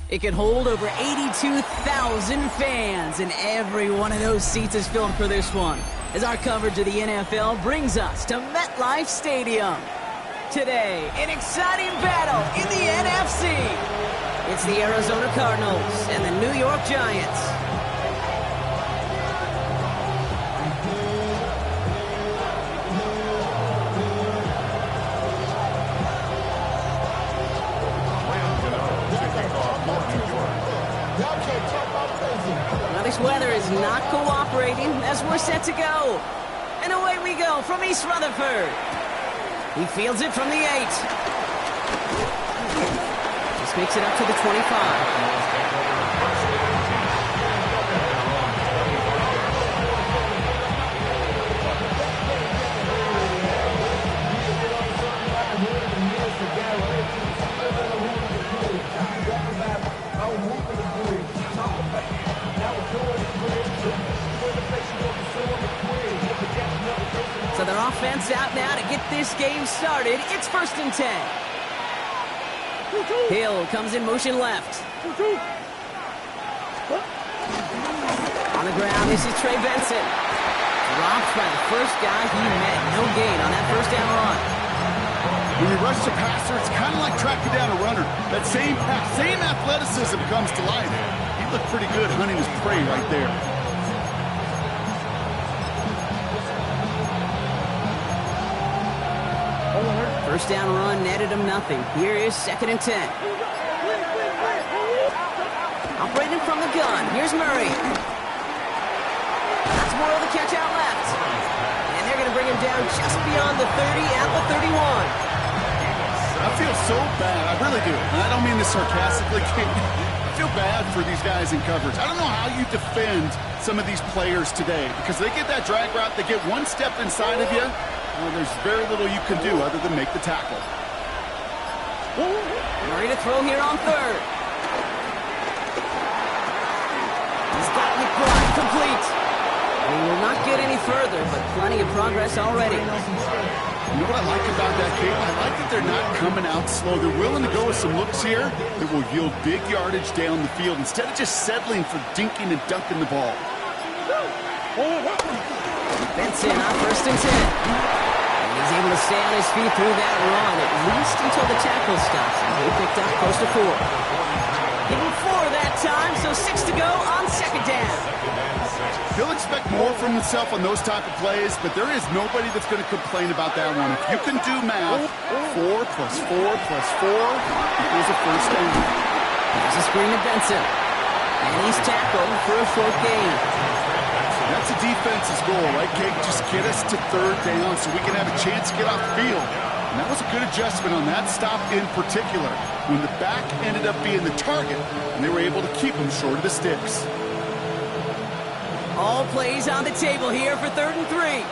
It can hold over 82,000 fans, and every one of those seats is filled for this one, as our coverage of the NFL brings us to MetLife Stadium. Today, an exciting battle in the NFC. It's the Arizona Cardinals and the New York Giants. Now this weather is not cooperating as we're set to go. And away we go from East Rutherford. He fields it from the 8. Just makes it up to the 25. So their offense out now to get this game started. It's 1st and 10. Hill comes in motion left. On the ground, this is Trey Benson. Dropped by the first guy he met. No gain on that first down run. When you rush the passer, it's kind of like tracking down a runner. That same pass, same athleticism comes to life. He looked pretty good hunting his prey right there. First down run netted him nothing. Here is 2nd and 10. Operating from the gun. Here's Murray. That's Morrow the catch out left. And they're going to bring him down just beyond the 30 at the 31. I feel so bad. I really do. And I don't mean this sarcastically. I feel bad for these guys in coverage. I don't know how you defend some of these players today because they get that drag route. They get one step inside of you. Well, there's very little you can do other than make the tackle. Murray to throw here on 3rd. He's got McBride complete. He will not get any further, but plenty of progress already. You know what I like about that, Kate? I like that they're not coming out slow. They're willing to go with some looks here that will yield big yardage down the field instead of just settling for dinking and dunking the ball. Benson on 1st and 10. He's able to stay on his feet through that run, at least until the tackle stops. And he picked up close to 4. Even 4 that time, so 6 to go on 2nd down. He'll expect more from himself on those type of plays, but there is nobody that's going to complain about that one. If you can do math, 4 plus 4 plus 4 equals a first down. There's a screen to Benson. And he's tackled for a short gain. That's a defense's goal, right, Kate? Just get us to 3rd down so we can have a chance to get off the field. And that was a good adjustment on that stop in particular, when the back ended up being the target, and they were able to keep him short of the sticks. All plays on the table here for 3rd and 3.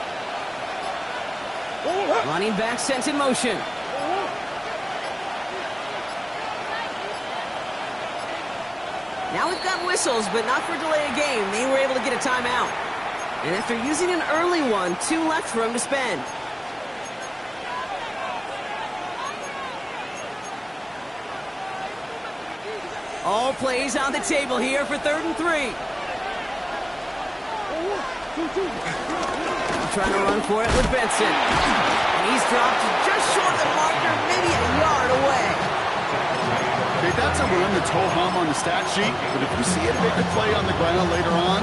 Running back sent in motion. Now we've got whistles, but not for delay of game. They were able to get a timeout. And after using an early one, 2 left for him to spend. All plays on the table here for 3rd and 3. Trying to run for it with Benson. And he's dropped just short of the marker, maybe a yard away. Okay, that's a run that's ho-hum on the stat sheet, but if you see a bigger play on the ground later on,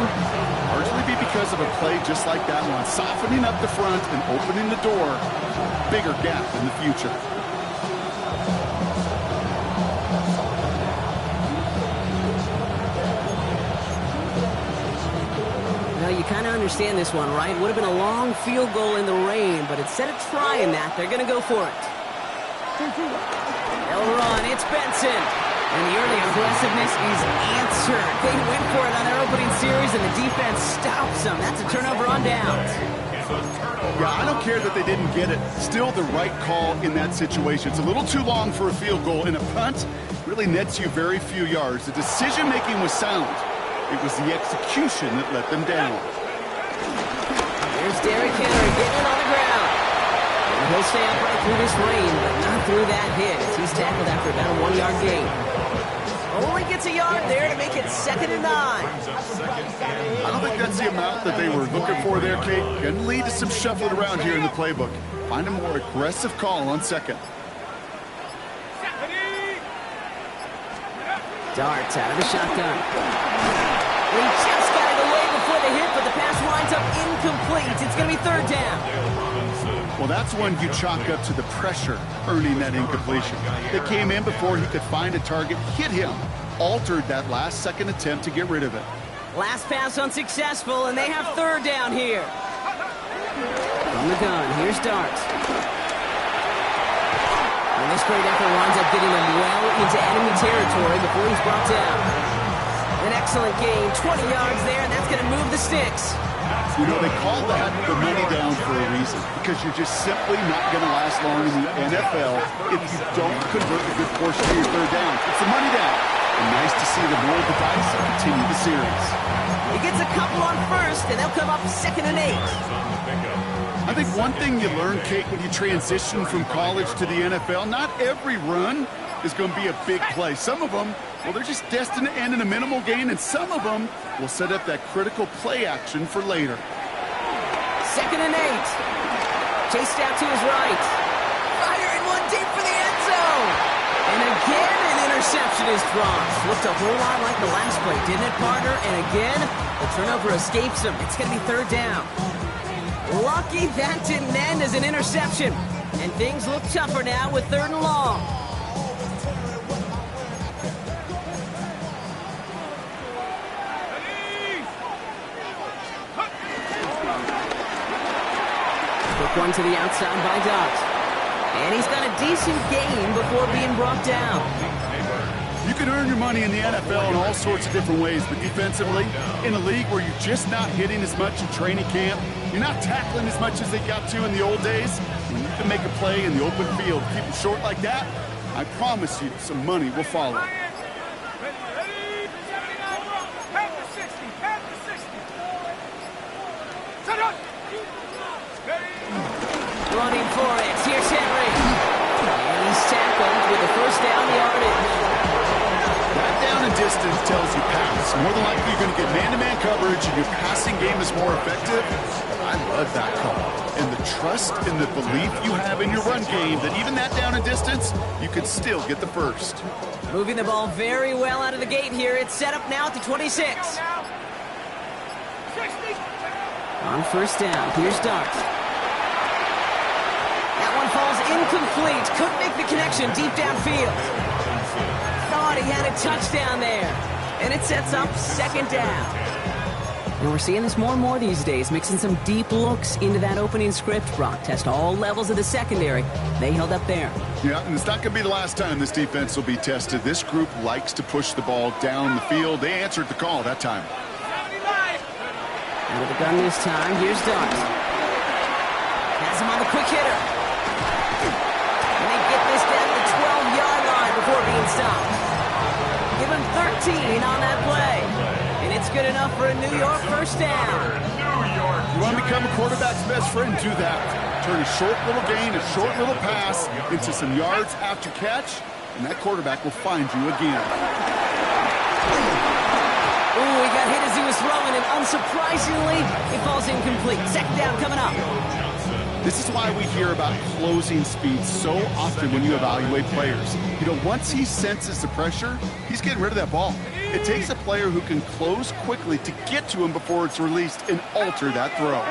largely be because of a play just like that one, softening up the front and opening the door, bigger gap in the future. Well, you kind of understand this one, right? Would have been a long field goal in the rain, but instead of trying that, they're going to go for it. They'll run. It's Benson. And the early aggressiveness is answered. They went for it on their opening series, and the defense stops them. That's a turnover on downs. Yeah, I don't care that they didn't get it. Still the right call in that situation. It's a little too long for a field goal, and a punt really nets you very few yards. The decision-making was sound. It was the execution that let them down. Here's Derrick Henry getting on the ground. And he'll stay upright through this rain, but not through that hit, as he's tackled after about a 1-yard gain. Only gets a yard there to make it 2nd and 9. I don't think that's the amount that they were looking for there, Kate. Going to lead to some shuffling around here in the playbook. Find a more aggressive call on 2nd. Darts out of the shotgun. He just got it away before the hit, but the pass winds up incomplete. It's going to be 3rd down. Well, that's when you chalk up to the pressure earning that incompletion. They came in before he could find a target, hit him, altered that last-second attempt to get rid of it. Last pass unsuccessful, and they have 3rd down here. From the gun, here's Darts. And this great effort winds up getting him well into enemy territory before he's brought down. An excellent gain, 20 yards there, and that's going to move the sticks. You know, they call that the money down for a reason, because you're just simply not going to last long in the NFL if you don't convert a good portion of your 3rd down. It's the money down. And nice to see the roll of the dice continue the series. He gets a couple on 1st, and they'll come up 2nd and 8. I think one thing you learn, Kate, when you transition from college to the NFL, not every run is going to be a big play. Some of them, well, they're just destined to end in a minimal gain, and some of them will set up that critical play action for later. 2nd and 8. Chased out to his right. Firing one deep for the end zone. And again, an interception is dropped. Looked a whole lot like the last play, didn't it, partner? And again, the turnover escapes him. It's going to be 3rd down. Lucky that didn't end as an interception. And things look tougher now with 3rd and long. Quick one to the outside by Dot. And he's got a decent gain before being brought down. You can earn your money in the NFL in all sorts of different ways, but defensively, in a league where you're just not hitting as much in training camp, you're not tackling as much as they got to in the old days, when you can make a play in the open field, keep it short like that, I promise you some money will follow. Running for it. Here's Henry. And he's tackled with the 1st down yardage. That down and distance tells you pass. More than likely you're going to get man-to-man coverage and your passing game is more effective. I love that call. And the trust and the belief you have in your run game that even that down and distance, you can still get the 1st. Moving the ball very well out of the gate here. It's set up now at the 26. On 1st down, here's Dart. That one falls incomplete. Couldn't make the connection deep downfield. Thought he had a touchdown there. And it sets up 2nd down. And we're seeing this more and more these days, mixing some deep looks into that opening script. Brock test all levels of the secondary. They held up there. Yeah, and it's not going to be the last time this defense will be tested. This group likes to push the ball down the field. They answered the call that time. Out of the gun this time, here's Dart. Has him on the quick hitter. And they get this down to the 12-yard line before being stopped. Give him 13 on that play. And it's good enough for a New York 1st down. You want to become a quarterback's best friend, do that. Turn a short little gain, a short little pass into some yards after catch, and that quarterback will find you again. Ooh, he got hit as he was throwing, and unsurprisingly, it falls incomplete. 2nd down coming up. This is why we hear about closing speed so often when you evaluate players. You know, once he senses the pressure, he's getting rid of that ball. It takes a player who can close quickly to get to him before it's released and alter that throw.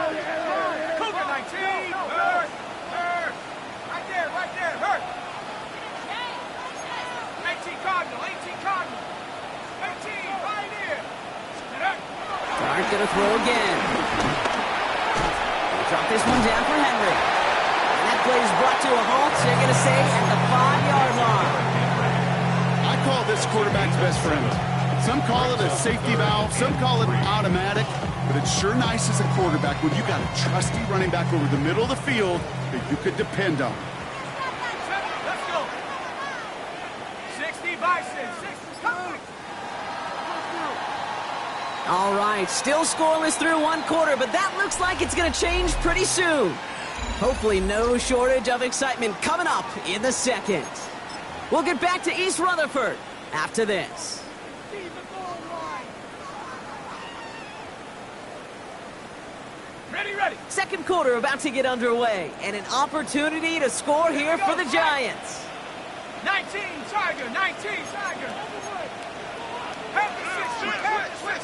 Dart gonna throw again. They drop this one down for Henry. And that play is brought to a halt, so they're gonna say at the 5-yard line. I call this quarterback's best friend. Some call it a safety valve, some call it automatic, but it's sure nice as a quarterback when you got a trusty running back over the middle of the field that you could depend on. Let's go. 60 Bison, 60, come on. All right, still scoreless through 1 quarter, but that looks like it's going to change pretty soon. Hopefully no shortage of excitement coming up in the 2nd. We'll get back to East Rutherford. after this. Ready, ready. Second quarter about to get underway, and an opportunity to score here for the Giants. 19, Tiger, 19, Tiger. Have the switch, have the switch.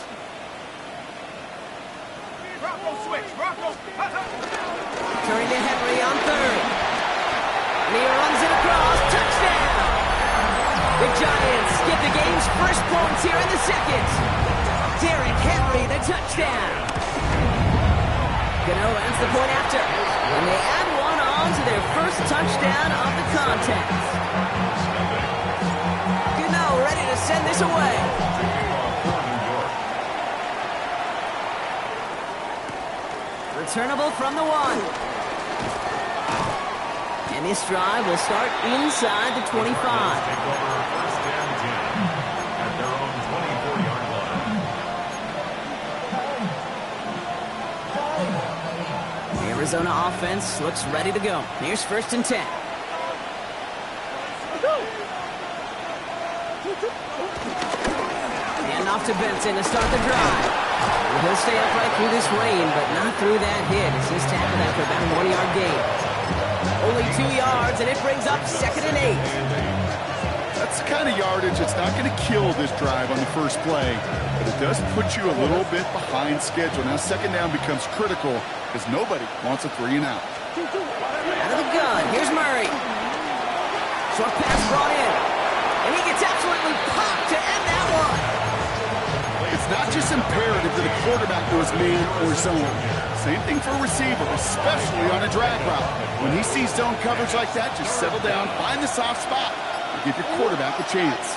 Rocco switch, Rocco. Turning to Henry on third. And he runs it across, touchdown! The Giants get the game's first points here in the second. Derrick Henry, the touchdown. Gano ends the point after, and they add one on to their first touchdown of the contest. Gano ready to send this away. Returnable from the one. And this drive will start inside the 25. Take over first and 10 at their own 24-yard line. The Arizona offense looks ready to go. Here's first and 10. And off to Benson to start the drive. He'll stay upright through this rain, but not through that hit as he's tackled after about a 1-yard gain. Only 2 yards, and it brings up 2nd and 8. That's the kind of yardage that's not going to kill this drive on the first play, but it does put you a little bit behind schedule. Now second down becomes critical because nobody wants a 3 and out. Out of the gun, here's Murray. Short pass brought in, and he gets absolutely popped to end that one. It's not just imperative that a quarterback goes man or zone. Same thing for a receiver, especially on a drag route. When he sees zone coverage like that, just settle down, find the soft spot, and give your quarterback a chance.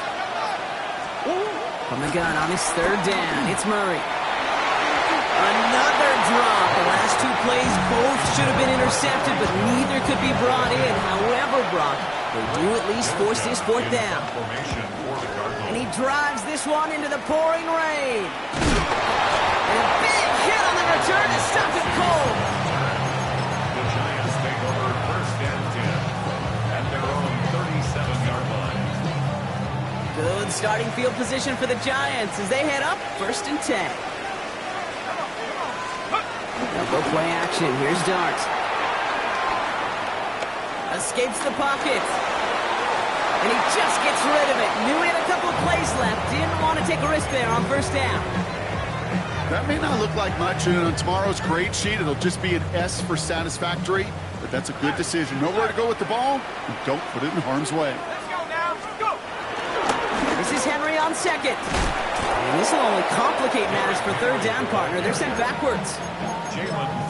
From the gun on his third down, it's Murray. Another drop. The last 2 plays both should have been intercepted, but neither could be brought in. However, Brock, they do at least force this 4th down. Formation for the Cardinals. And he drives this one into the pouring rain. And a big hit on the return to stop it cold. The Giants take over first and 10 at their own 37-yard line. Good starting field position for the Giants as they head up first and 10. They'll go play action. Here's Dart. Escapes the pocket. And he just gets rid of it. Knew he had a couple of plays left. Didn't want to take a risk there on first down. That may not look like much, and on tomorrow's grade sheet, it'll just be an S for satisfactory, but that's a good decision. Nowhere to go with the ball, and don't put it in harm's way. Let's go now, let's go. This is Henry on second. And this will only complicate matters for third down, partner. They're sent backwards.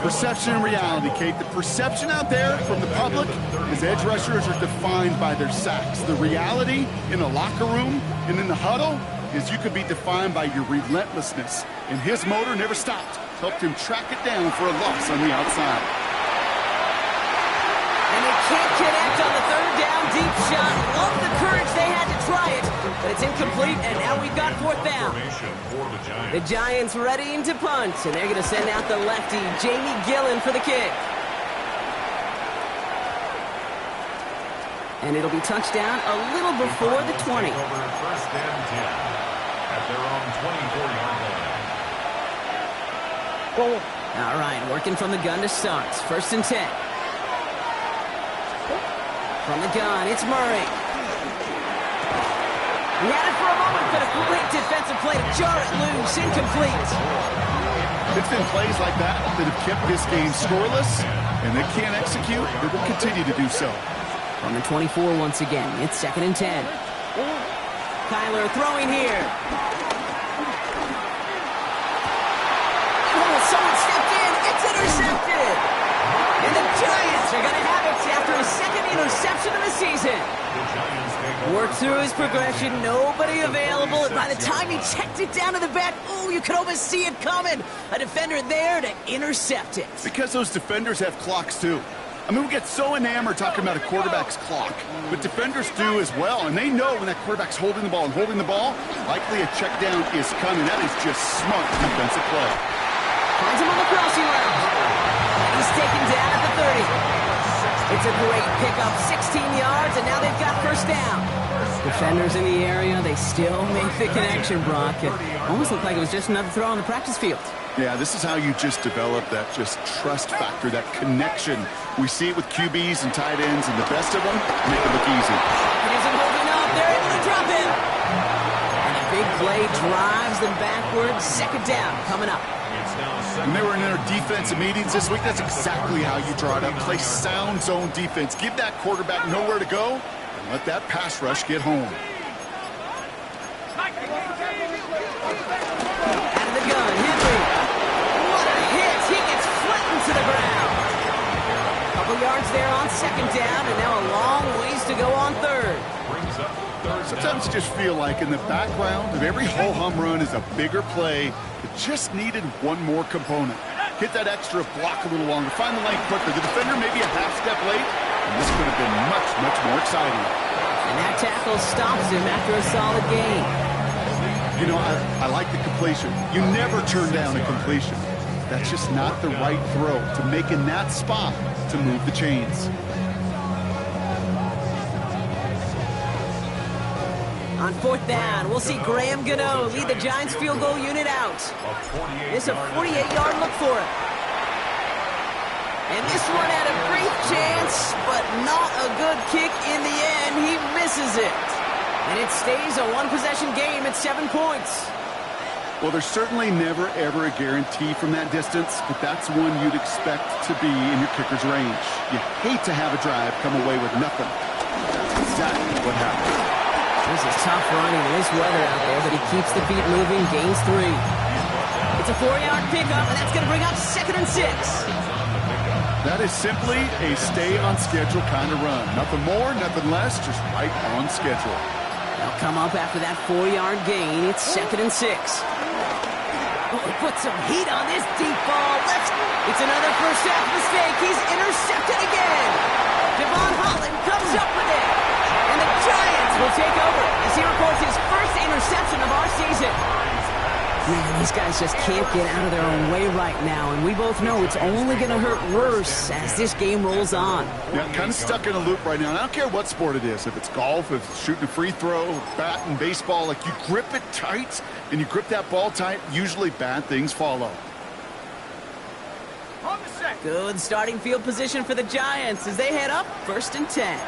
Perception and reality, Kate. The perception out there from the public is edge rushers are defined by their sacks. The reality in the locker room and in the huddle is you could be defined by your relentlessness. And his motor never stopped. Helped him track it down for a loss on the outside. And they can't connect on the third down deep shot. Love the courage they had to try it, but it's incomplete, and now we've got 4th down. Formation for the Giants. The Giants readying to punt, and they're going to send out the lefty, Jamie Gillen, for the kick. And it'll be touchdown a little before the 20. Take over first and 10 at their own 24-yard line. All right, working from the gun to start. First and 10. From the gun, it's Murray. He had it for a moment, but a great defensive play to jar it loose, incomplete. It's been plays like that that have kept this game scoreless, and they can't execute. They will continue to do so. From the 24 once again, it's 2nd and 10. Kyler throwing here. Oh, someone stepped in. It's intercepted. And the Giants are going to have it after his 2nd interception of the season. Worked through his progression, nobody available, and by the time he checked it down to the back, oh, you could almost see it coming. A defender there to intercept it. Because those defenders have clocks too. I mean, we get so enamored talking about a quarterback's clock, but defenders do as well, and they know when that quarterback's holding the ball, likely a check down is coming. That is just smart defensive play. Finds him on the crossing route. And he's taken down at the 30. It's a great pickup, 16 yards, and now they've got first down. Defenders in the area, they still make the connection, Brock. It almost looked like it was just another throw on the practice field. Yeah, this is how you just develop that just trust factor, that connection. We see it with QBs and tight ends, and the best of them make it look easy. It isn't holding up. They're able to drop him. And a big play drives them backwards. Second down coming up. When they were in their defensive meetings this week, that's exactly how you draw it up. Play sound zone defense. Give that quarterback nowhere to go, and let that pass rush get home. Out of the gun, Henry. What a hit. He gets flattened to the ground. Couple yards there on second down, and now a long ways to go on third. Sometimes you just feel like in the background of every ho-hum run is a bigger play that just needed one more component. Hit that extra block a little longer. Find the lane quicker. The defender maybe a half step late, and this could have been much, much more exciting. And that tackle stops him after a solid gain. You know, I like the completion. You never turn down a completion. That's just not the right throw to make in that spot to move the chains. On fourth down, we'll see Graham Gano lead the Giants field goal unit out. It's a 48-yard look for him. And this one had a brief chance, but not a good kick in the end. He misses it. And it stays a one-possession game at 7 points. Well, there's certainly never, ever a guarantee from that distance, but that's one you'd expect to be in your kicker's range. You hate to have a drive come away with nothing. That's exactly what happened. This is tough running in this weather out there, but he keeps the feet moving, gains 3. It's a 4-yard pickup, and that's going to bring up 2nd and 6. That is simply a stay-on-schedule kind of run. Nothing more, nothing less, just right on schedule. They'll come up after that 4-yard gain. It's 2nd and 6. Oh, he put some heat on this deep ball. It's another first half mistake. He's intercepted again. Devon Holland comes up with it. And the Giants will take over as he records his first interception of our season. Man, these guys just can't get out of their own way right now, and we both know it's only going to hurt worse as this game rolls on. Yeah, kind of stuck in a loop right now. And I don't care what sport it is. If it's golf, if it's shooting a free throw, bat and baseball, like you grip it tight and you grip that ball tight, usually bad things follow. Good starting field position for the Giants as they head up 1st and 10.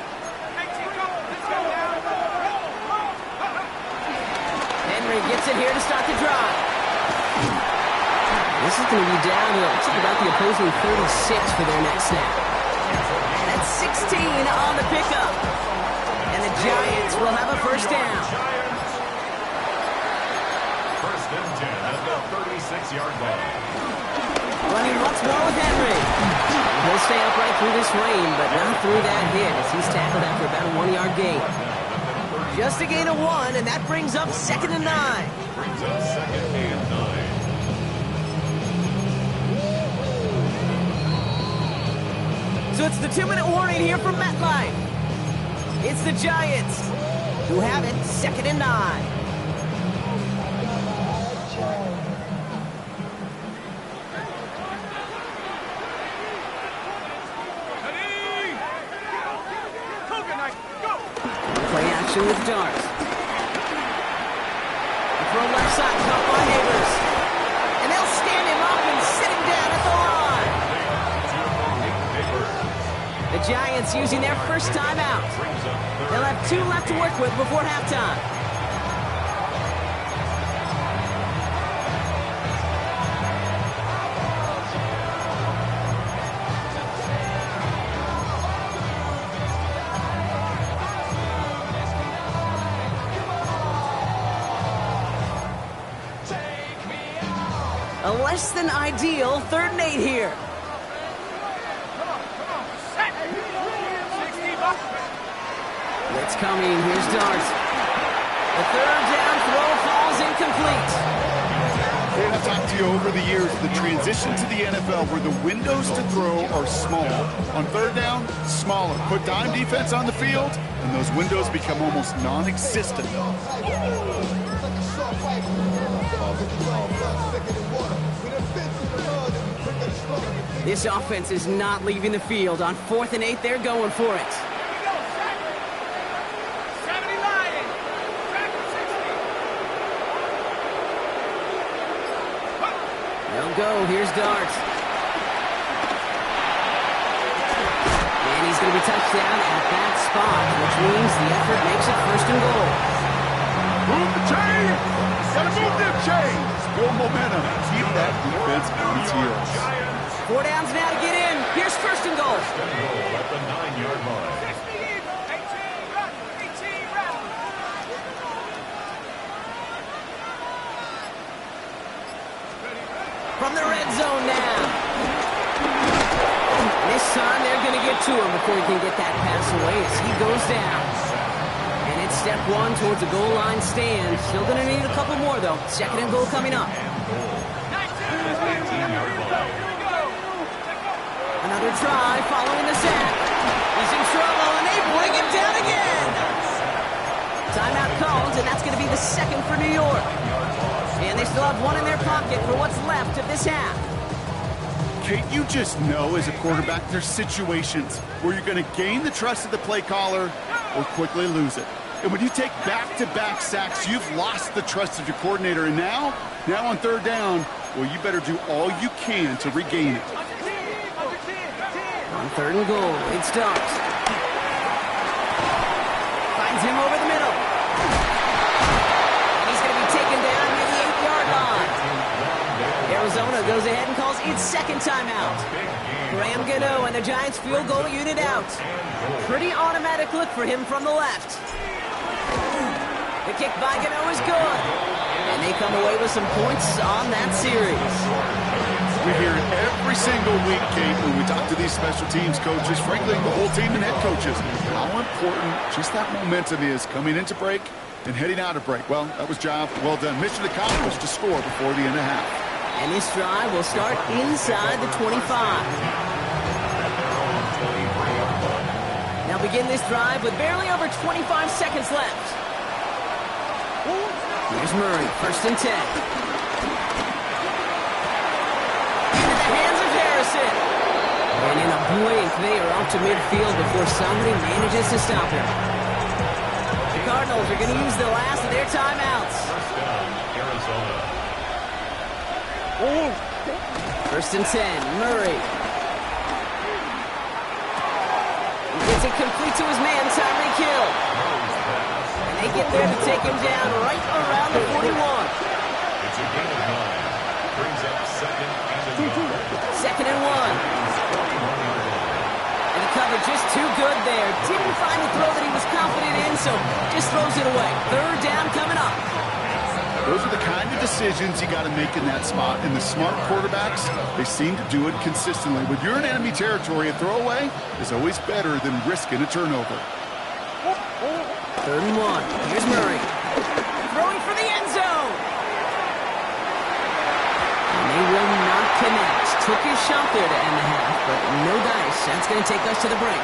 Henry gets it here to start the drive. This is going to be down to about the opposing 36 for their next snap. That's 16 on the pickup. And the Giants will have a first down. 1st and 10 at the 36-yard line. Running once more with Henry. He'll stay upright through this rain, but not through that hit as he's tackled after about a 1-yard gain. Just a gain of 1, and that brings up 2nd and 9. Brings up 2nd and 9. So it's the 2-minute warning here from MetLife. It's the Giants who have it 2nd and 9. Play action with Darts. The throw left side, caught by Havers. And they'll stand him up and sit him down at the line. The Giants using their first timeout. They'll have 2 left to work with before halftime. A less than ideal 3rd and 8 here. Blitz coming. Here's Darts. The 3rd down throw falls incomplete. And I've talked to you over the years, the transition to the NFL where the windows to throw are small. On 3rd down, smaller. Put dime defense on the field, and those windows become almost non-existent. This offense is not leaving the field. On 4th and 8, they're going for it. They'll go. Here's Dart. And he's going to be touched down at that spot, which means the effort makes it first and goal. Move the chain! Gotta move them chains! Build momentum. Keep that defense on its heels. 4 downs now to get in. Here's first and goal. First and goal at the 9-yard line. 18 run, 18 run. From the red zone now. This time they're going to get to him before he can get that pass away as he goes down. And it's step one towards a goal line stand. Still going to need a couple more, though. Second and goal coming up. Another try following the sack. He's in trouble, and they bring him down again. Timeout called, and that's going to be the second for New York. And they still have one in their pocket for what's left of this half. Kate, you just know as a quarterback there's situations where you're going to gain the trust of the play caller or quickly lose it. And when you take back-to-back sacks, you've lost the trust of your coordinator. And now on third down, well, you better do all you can to regain it. On third and goal, it's Dart. Finds him over the middle. And he's going to be taken down near the 8-yard line. Arizona goes ahead and calls its second timeout. Graham Gano and the Giants field goal unit out. Pretty automatic look for him from the left. The kick by Gano is good. And they come away with some points on that series. We hear it every single week, Kate, when we talk to these special teams coaches, frankly, the whole team and head coaches, how important just that momentum is coming into break and heading out of break. Well, that was job well done. Mission accomplished to score before the end of half. And this drive will start inside the 25. Now begin this drive with barely over 25 seconds left. Here's Murray, first and 10. And in a blink, they are off to midfield before somebody manages to stop him. The Cardinals are going to use the last of their timeouts. First down, Arizona. First and 10, Murray. He gets it complete to his man, timely kill. And they get there to take him down right around the 41. It's a gain of 9. Brings up second and 1. Second and 1. And the cover just too good there. Didn't find the throw that he was confident in, so just throws it away. Third down coming up. Those are the kind of decisions you got to make in that spot. And the smart quarterbacks, they seem to do it consistently. When you're in enemy territory, a throwaway is always better than risking a turnover. Third and 1. Here's Murray. Throwing for the end zone. And they will not connect. Took his shot there to end the half, but no dice. That's going to take us to the break.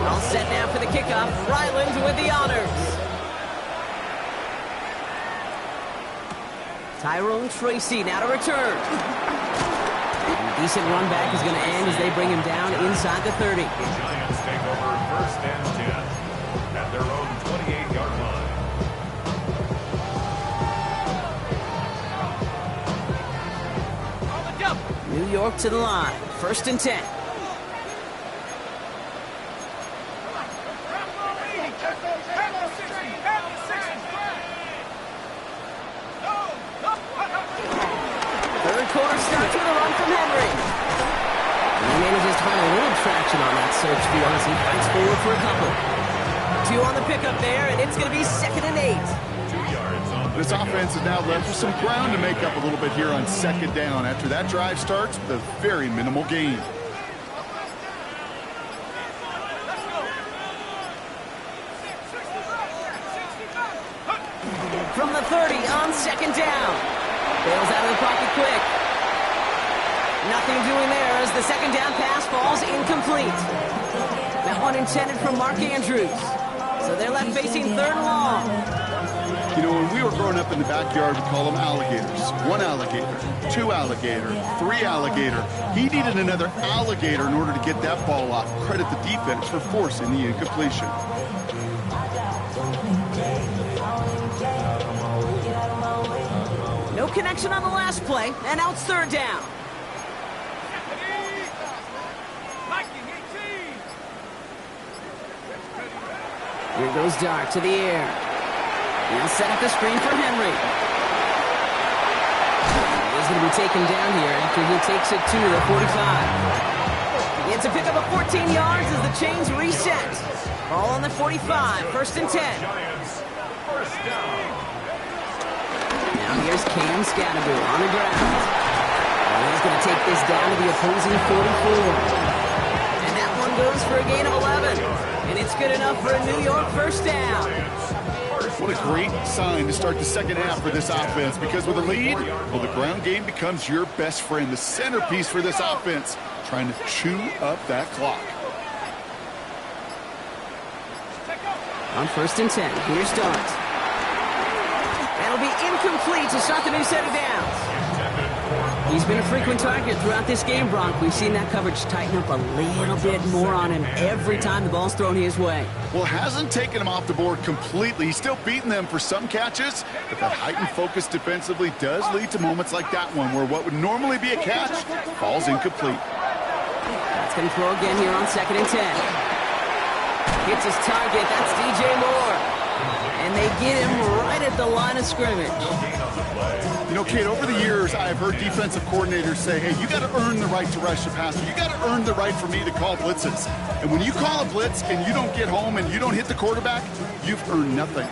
All set now for the kickoff. Ryland with the honors. Tyrone Tracy now to return. And a decent run back is going to end as they bring him down inside the 30. The Giants take over first and 10 at their own 28-yard line. New York to the line. First and 10. Third quarter starts with a run from Henry. And he manages to find a little traction on that search field as he fights forward for a couple. 2 on the pickup there, and it's going to be second and 8. 2 yards on the This offense is now left with some ground to make up a little bit here on second down after that drive starts with a very minimal gain. From the 30 on second down. Bails out of the pocket quick. Nothing doing there as the second down pass falls incomplete. That one intended for Mark Andrews. So they're left facing third and long. You know, when we were growing up in the backyard, we call them alligators. 1 alligator, 2 alligator, 3 alligator. He needed another alligator in order to get that ball off. Credit the defense for forcing the incompletion. No connection on the last play, and now it's 3rd down. Here goes Dart to the air. Now set up the screen for Henry. He's going to be taken down here after he takes it to the 45. It's a pickup of 14 yards as the chains reset. Ball on the 45, 1st and 10. Now here's Cam Scadaboo on the ground. He's going to take this down to the opposing 44. And that one goes for a gain of 11. And it's good enough for a New York 1st down. What a great sign to start the 2nd half for this offense, because with a lead, well, the ground game becomes your best friend, the centerpiece for this offense, trying to chew up that clock. On 1st and 10, here's Dart. That'll be incomplete to start the new set of downs. He's been a frequent target throughout this game, Bronk. We've seen that coverage tighten up a little bit more on him every time the ball's thrown his way. Well, hasn't taken him off the board completely. He's still beating them for some catches, but that heightened focus defensively does lead to moments like that one where what would normally be a catch falls incomplete. That's going to throw again here on 2nd and 10. Hits his target. That's DJ Moore. And they get him right at the line of scrimmage. You know, Kate, over the years, I've heard defensive coordinators say, hey, you got to earn the right to rush the passer. You got to earn the right for me to call blitzes. And when you call a blitz and you don't get home and you don't hit the quarterback, you've earned nothing.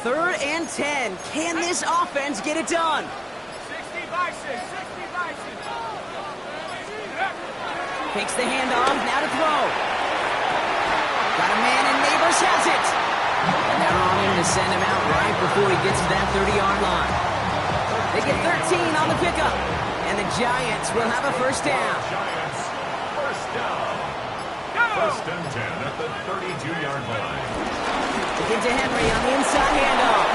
3rd and 10. Can this offense get it done? 60 by 6, 60 by 6. Takes the handoff, now to throw. Got a man and Neighbors has it. And they're on him to send him out right before he gets to that 30-yard line. They get 13 on the pickup, and the Giants will have a 1st down. Giants, 1st down. 1st and 10 at the 32-yard line. To get to Henry on the inside handoff.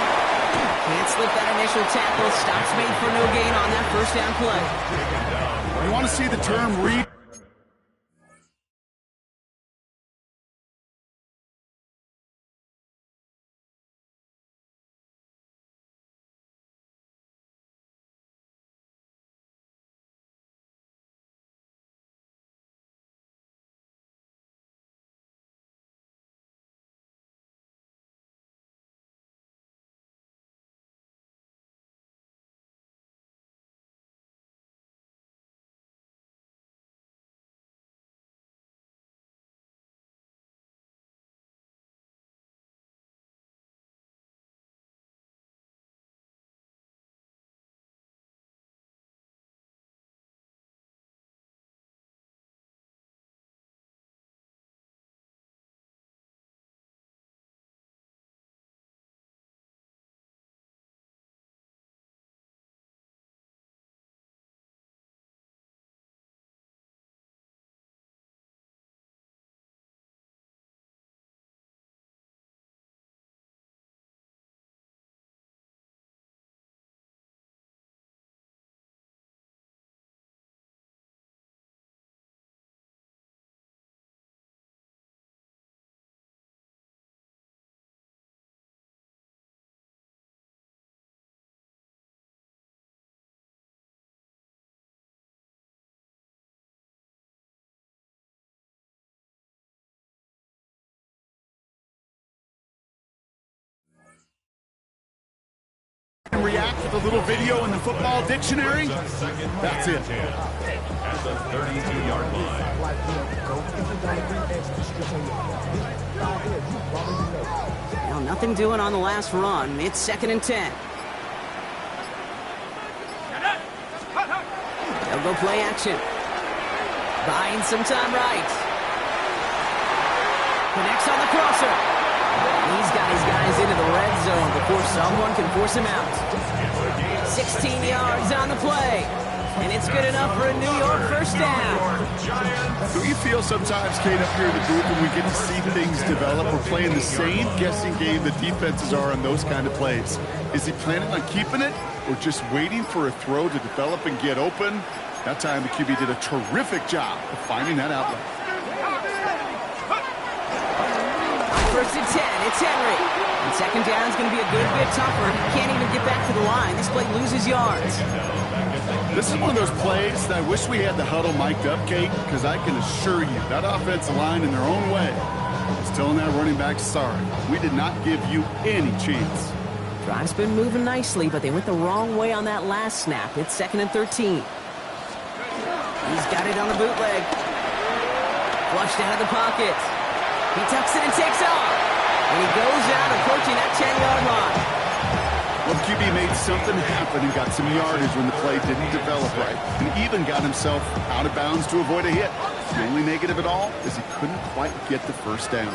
Can't slip that initial tackle. Stops made for no gain on that 1st down play. You want to see the term read? React with a little video in the football dictionary. That's it. At the 32-yard line. Well, nothing doing on the last run. It's 2nd and 10. They'll go play action. Buying some time right. Connects on the crosser. He's got his guys into the red zone before someone can force him out. 16 yards He's on the play. And it's good enough for a New York first down. Do you feel sometimes, Kate, up here in the booth when we get to see things develop? We're playing the same guessing game the defenses are on those kind of plays. Is he planning on keeping it or just waiting for a throw to develop and get open? That time the QB did a terrific job of finding that outlet. First and 10, it's Henry. And second down is going to be a good bit tougher. He can't even get back to the line. This play loses yards. This is one of those plays that I wish we had the huddle mic'd up, Kate, because I can assure you that offensive line in their own way is telling that running back, sorry, we did not give you any chance. Drive's been moving nicely, but they went the wrong way on that last snap. It's 2nd and 13. He's got it on the bootleg. Flushed out of the pocket. He tucks it and takes off. And he goes out approaching that 10-yard line. Well, QB made something happen and got some yardage when the play didn't develop right. And even got himself out of bounds to avoid a hit. The only negative at all is he couldn't quite get the first down.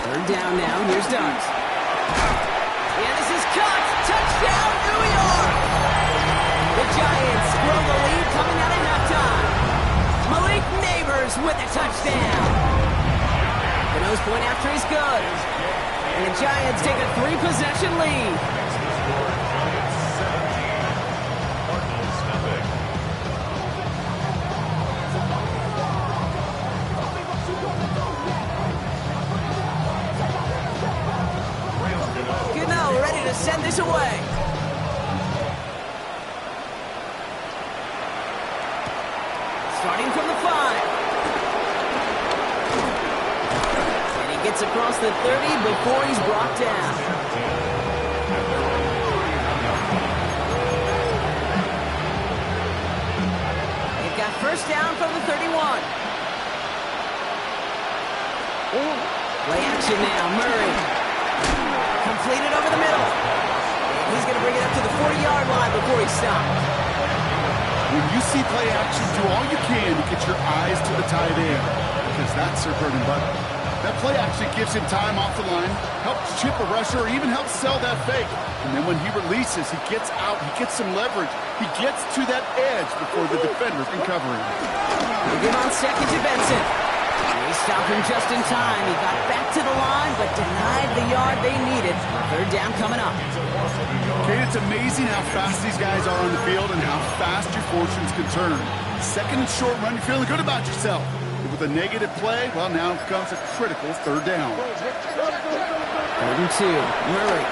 3rd down now. Here's Dunn. And this is caught. Touchdown, New York! The Giants grow the lead coming out of halftime. Malik Neighbors with a touchdown. The nose point after is good. And the Giants take a 3-possession lead. Gano ready to send this away. Starting from the 5. And he gets across the 30 before he's brought down. They've got first down from the 31. Play action now, Murray. Completed over the middle. And he's going to bring it up to the 40-yard line before he stops. When you see play action, do all you can to get your eyes to the tight end, because that's their bread and butter. That play action gives him time off the line, helps chip a rusher, or even helps sell that fake. And then when he releases, he gets out, he gets some leverage. He gets to that edge before the defender can cover him. They give on second to Benson. They stop him just in time. He got back to the line, but denied the yard they needed. 3rd down coming up. Kate, it's amazing how fast these guys are on the field and how fast your fortunes can turn. Second and short run, you're feeling good about yourself. But with a negative play, well, now comes a critical 3rd down. 3rd and 2. Murray.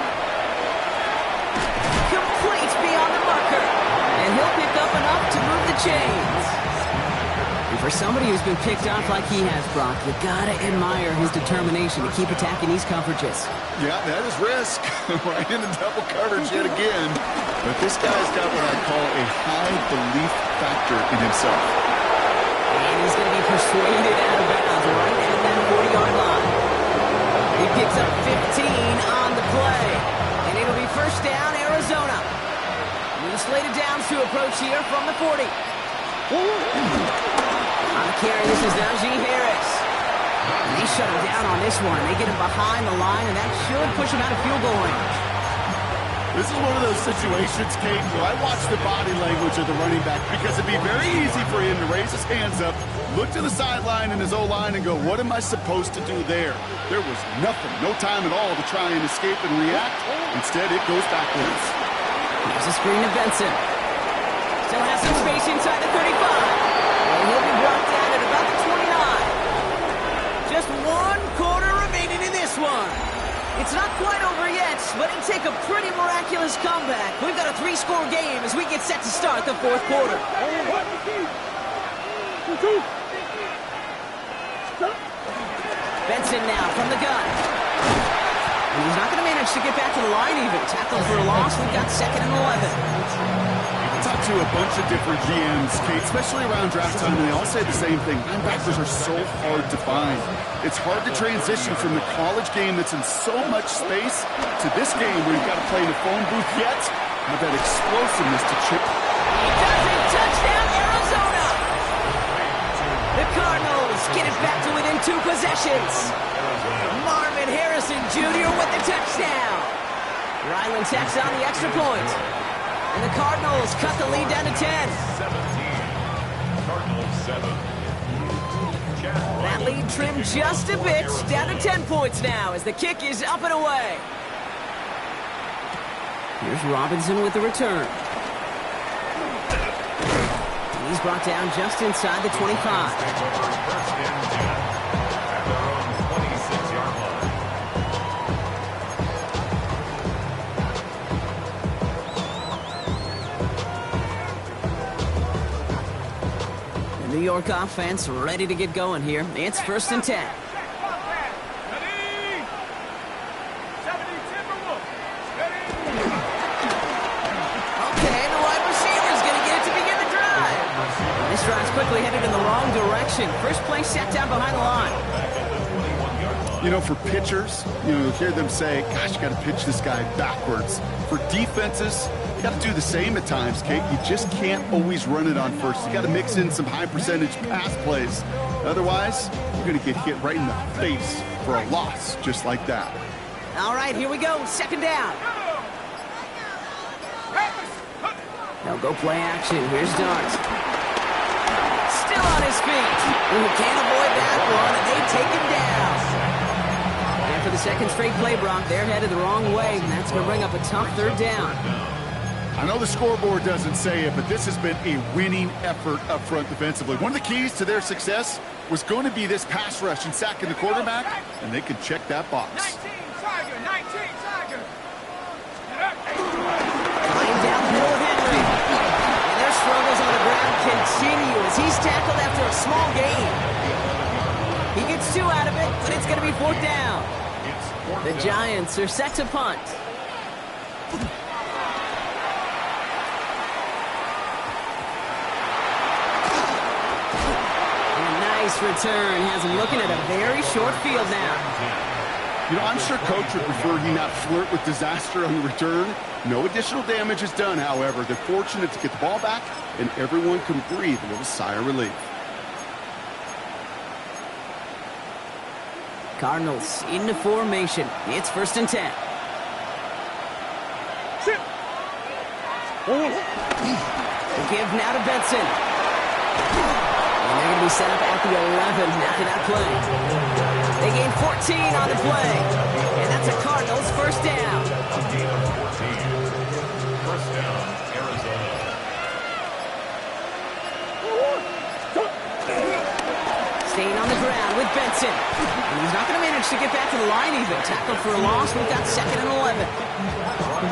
Complete beyond the marker. And he'll pick up enough to move the chains. And for somebody who's been picked off like he has, Brock, you gotta admire his determination to keep attacking these coverages. Yeah, that is risk. Right into double coverage yet again. But this guy's got what I call a high belief factor in himself. And he's going to be persuaded out of bounds right at that 40-yard line. He picks up 15 on the play. And it'll be first down, Arizona. New slated downs to approach here from the 40. On the carry, this is Najee Harris. And they shut him down on this one. They get him behind the line, and that should push him out of field goal range. This is one of those situations, Kate, where I watch the body language of the running back because it'd be very easy for him to raise his hands up, look to the sideline in his O-line and go, what am I supposed to do there? There was nothing, no time at all to try and escape and react. Instead, it goes backwards. Here's a screen to Benson. Still has some space inside the 35. And he'll be brought down at about the 29. Just 1 quarter remaining in this one. It's not quite over yet, but it'll take a pretty miraculous comeback. We've got a 3-score game as we get set to start the 4th quarter. Benson now from the gun. And he's not going to manage to get back to the line even. Tackle for a loss. We've got 2nd and 11. I talked to a bunch of different GMs, Kate, especially around draft time, and they all say the same thing. Linebackers are so hard to find. It's hard to transition from the college game that's in so much space to this game where you've got to play in a phone booth yet. Have that explosiveness to chip. He does it. Touchdown, Arizona. The Cardinals get it back to within 2 2 possessions. Marvin Harrison Jr. with the touchdown. Ryland tacks on the extra point. And the Cardinals cut the lead down to 10. 17. Cardinals 7. That lead trimmed just a bit, down to 10 points now as the kick is up and away. Here's Robinson with the return. He's brought down just inside the 25. First and 10 at their own 26-yard line. The New York offense ready to get going here. It's 1st and 10. Drive's quickly headed in the wrong direction. First play set down behind the line. You know, for pitchers, you'll hear them say, gosh, you got to pitch this guy backwards. For defenses, you got to do the same at times, Kate. You just can't always run it on first. You got to mix in some high percentage pass plays. Otherwise, you're going to get hit right in the face for a loss just like that. All right, here we go. 2nd down. They'll go play action. Here's Dart. On his feet. Ooh, can't avoid that one, and they take him down. And for the 2nd straight play, Brock, they're headed the wrong way, and that's going to bring up a tough 3rd down. I know the scoreboard doesn't say it, but this has been a winning effort up front defensively. One of the keys to their success was going to be this pass rush and sacking the quarterback, and they can check that box. 19 Tiger, 19 Tiger. Laying down the middle of Henry. And their struggles on the ground continue as he's tackled after a small gain. He gets 2 out of it, but it's going to be 4th down. The Giants are set to punt. Nice return. Has him looking at a very short field now. You know, I'm sure Coach would prefer he not flirt with disaster on the return. No additional damage is done, however. They're fortunate to get the ball back, and everyone can breathe a little sigh of relief. Cardinals into formation. It's 1st and 10. The give now to Benson. And they're going to be set up at the 11 after that play. They gain 14 on the play. And that's a Cardinals 1st down. First down, Arizona. Staying on the ground with Benson. And he's not going to manage to get back to the line even. Tackled for a loss. We've got 2nd and 11.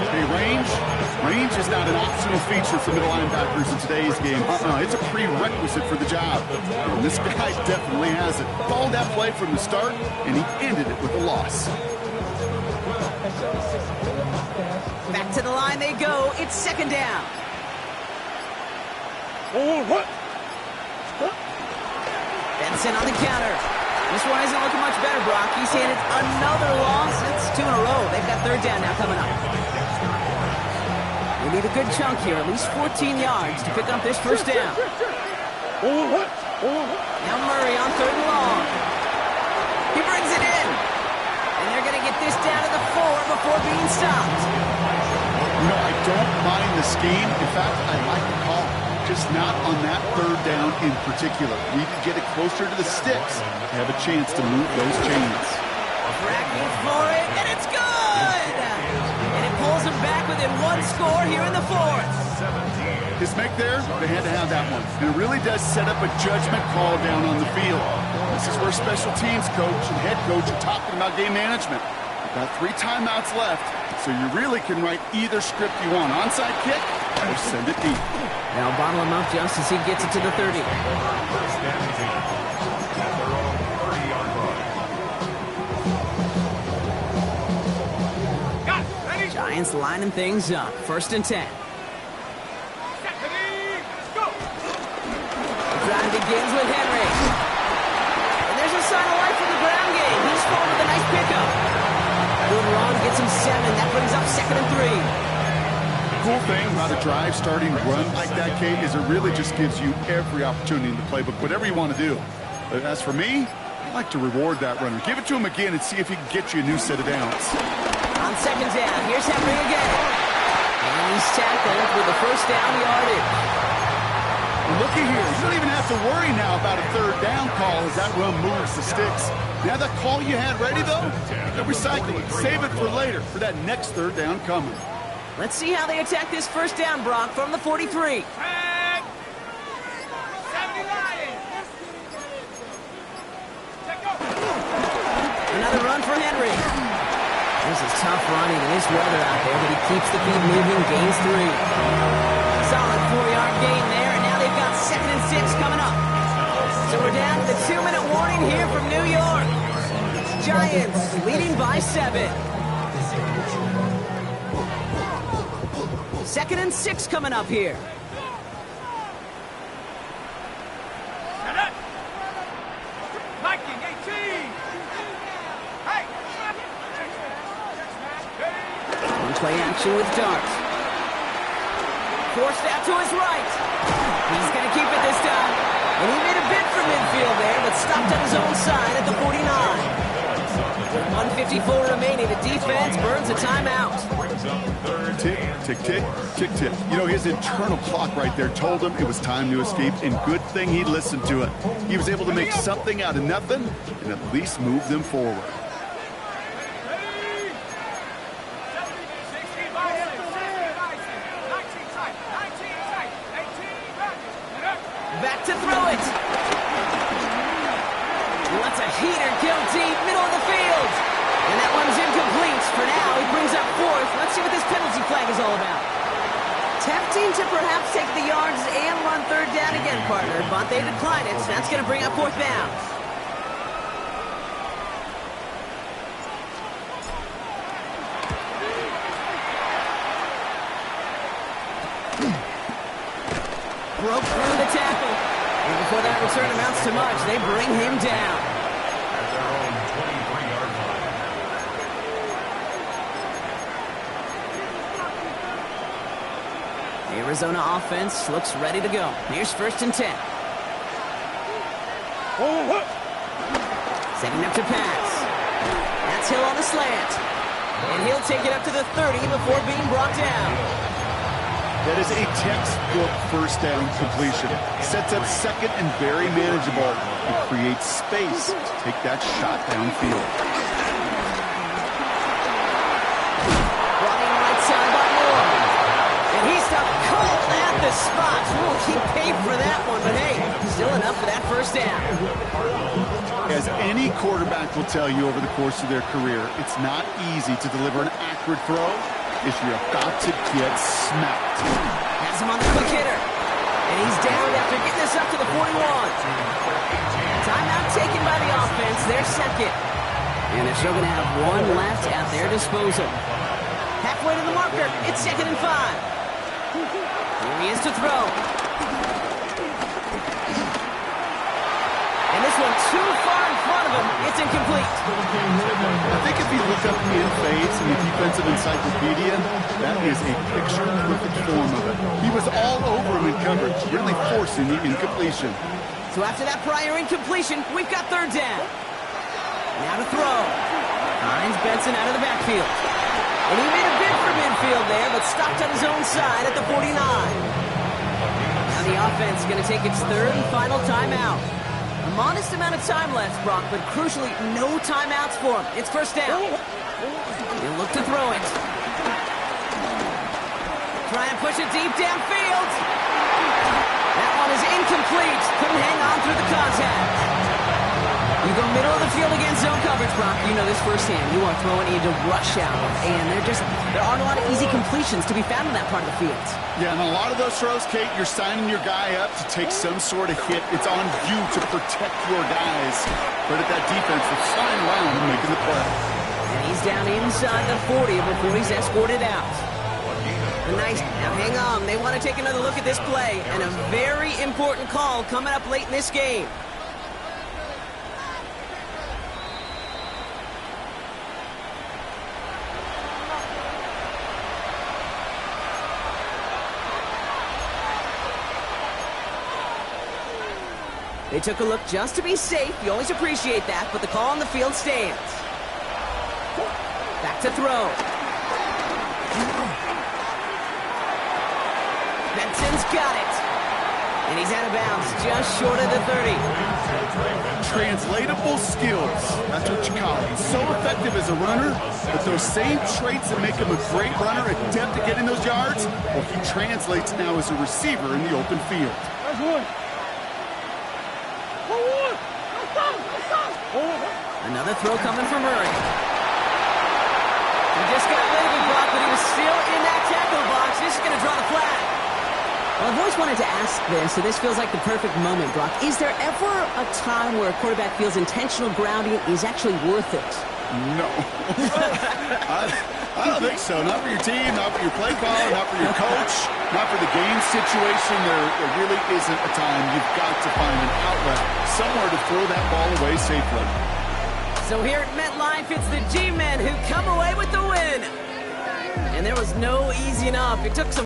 Hey, range is not an optional feature for middle linebackers in today's game. It's a prerequisite for the job. And this guy definitely has it. Followed that play from the start, and he ended it with a loss. Back to the line they go. It's 2nd down. Benson on the counter. This one isn't looking much better, Brock. He's handed another loss. It's 2 in a row. They've got 3rd down now coming up. They need a good chunk here, at least 14 yards to pick up this 1st down. Now Murray on 3rd and long. He brings it in. And they're going to get this down to the 4 before being stopped. You know, I don't mind the scheme. In fact, I like the call. Just not on that 3rd down in particular. We need to get it closer to the sticks to have a chance to move those chains. Tracking for it, and it's good! And it pulls him back within 1 score here in the 4th. His make there, they had to have that one. And it really does set up a judgment call down on the field. This is where special teams coach and head coach are talking about game management. About 3 timeouts left, so you really can write either script you want. Onside kick or send it deep. Now bottle him up just as he gets it to the 30. First and 10 at their own 30-yard line. Giants lining things up. 1st and 10. Let's go. The drive begins with Henry. And there's a sign of life in the ground game. He's forward with a nice pickup. Good run gets him 7. That brings up 2nd and 3. Cool thing about a drive starting run like that, Kate, is it really just gives you every opportunity in the playbook, whatever you want to do. But as for me, I'd like to reward that runner. Give it to him again and see if he can get you a new set of downs. On second down, here's Henry again. And he's tackled with the first down yardage. Looky here. You don't even have to worry now about a third down call as that run moves the sticks. Now that call you had ready, though, don't recycle it. Save it for later for that next third down coming. Let's see how they attack this first down, Brock, from the 43. Tag. 70 Lions. Take go. Another run for Henry. This is tough running in this weather out there, but he keeps the feet moving, gains 3. Solid 4-yard gain there, and now they've got 2nd and 6 coming up. So we're down to the 2-minute warning here from New York. Giants leading by 7. 2nd and 6 coming up here. Set up. Viking 18. Hey. Play action with Dart. Forced out to his right. He's going to keep it this time. And he made a bid for midfield there, but stopped on his own side at the 49. With 1:54 remaining, the defense burns a timeout. Tick, tick, tick, tick, tick. You know, his internal clock right there told him it was time to escape, and good thing he listened to it. He was able to make something out of nothing and at least move them forward. Back to throw it. He lets a heater kill deep, middle of the field. And that one's incomplete. For now, he brings up 4th. Let's see what this penalty flag is all about. Tempting to perhaps take the yards and run 3rd down again, partner, but they decline it. So that's going to bring up 4th down. Broke through the tackle. And before that return amounts to much, they bring him down. At their own 23-yard line. The Arizona offense looks ready to go. Here's 1st and 10. Setting up to pass. That's Hill on the slant. And he'll take it up to the 30 before being brought down. That is a textbook first down completion. Sets up 2nd and very manageable. It creates space to take that shot downfield. Brought in right side by Moore. And he stopped cold at the spot. Ooh, he paid for that one, but hey, still enough for that first down. As any quarterback will tell you over the course of their career, it's not easy to deliver an accurate throw. Is you're about to get smacked. Has him on the quick hitter. And he's down after getting this up to the 41. Timeout taken by the offense, their 2nd. And they're still going to have 1 left at their disposal. Halfway to the marker, it's 2nd and 5. Here he is to throw. And this one too far in front of him, it's incomplete. I think if you look up in fades in the defensive encyclopedia, that is a picture-perfect form of it. He was all over him in coverage, really forcing the incompletion. So after that prior incompletion, we've got 3rd down. Now to throw. Finds Benson out of the backfield. And he made a bid for midfield there, but stopped on his own side at the 49. Now the offense is going to take its 3rd and final timeout. A modest amount of time left, Brock, but crucially, no timeouts for him. It's 1st down. He'll look to throw it. Try and push it deep downfield. That one is incomplete. Couldn't hang on through the contact. You go middle of the field against zone coverage, Brock. You know this firsthand. You are throwing into rush hour, and there aren't a lot of easy completions to be found in that part of the field. Yeah, and a lot of those throws, Kate, you're signing your guy up to take some sort of hit. It's on you to protect your guys. Credit that defense for flying around and making the play. And he's down inside the 40 before he's escorted out. Nice. Now hang on. They want to take another look at this play, and a very important call coming up late in this game. They took a look just to be safe. You always appreciate that, but the call on the field stands. Back to throw. Benson's got it. And he's out of bounds, just short of the 30. Translatable skills. That's what you call it. He's so effective as a runner, but those same traits that make him a great runner, adept at getting those yards, well, he translates now as a receiver in the open field. Another throw coming from Murray. He just got rid of it, Brock, but he was still in that tackle box. This is going to draw the flag. Well, I've always wanted to ask this, so this feels like the perfect moment, Brock. Is there ever a time where a quarterback feels intentional grounding is actually worth it? No. I don't think so. Not for your team, not for your play caller, not for your coach, not for the game situation. There really isn't a time. You've got to find an outlet, somewhere to throw that ball away safely. So here at MetLife, it's the G-Men who come away with the win. And there was no easing up. It took some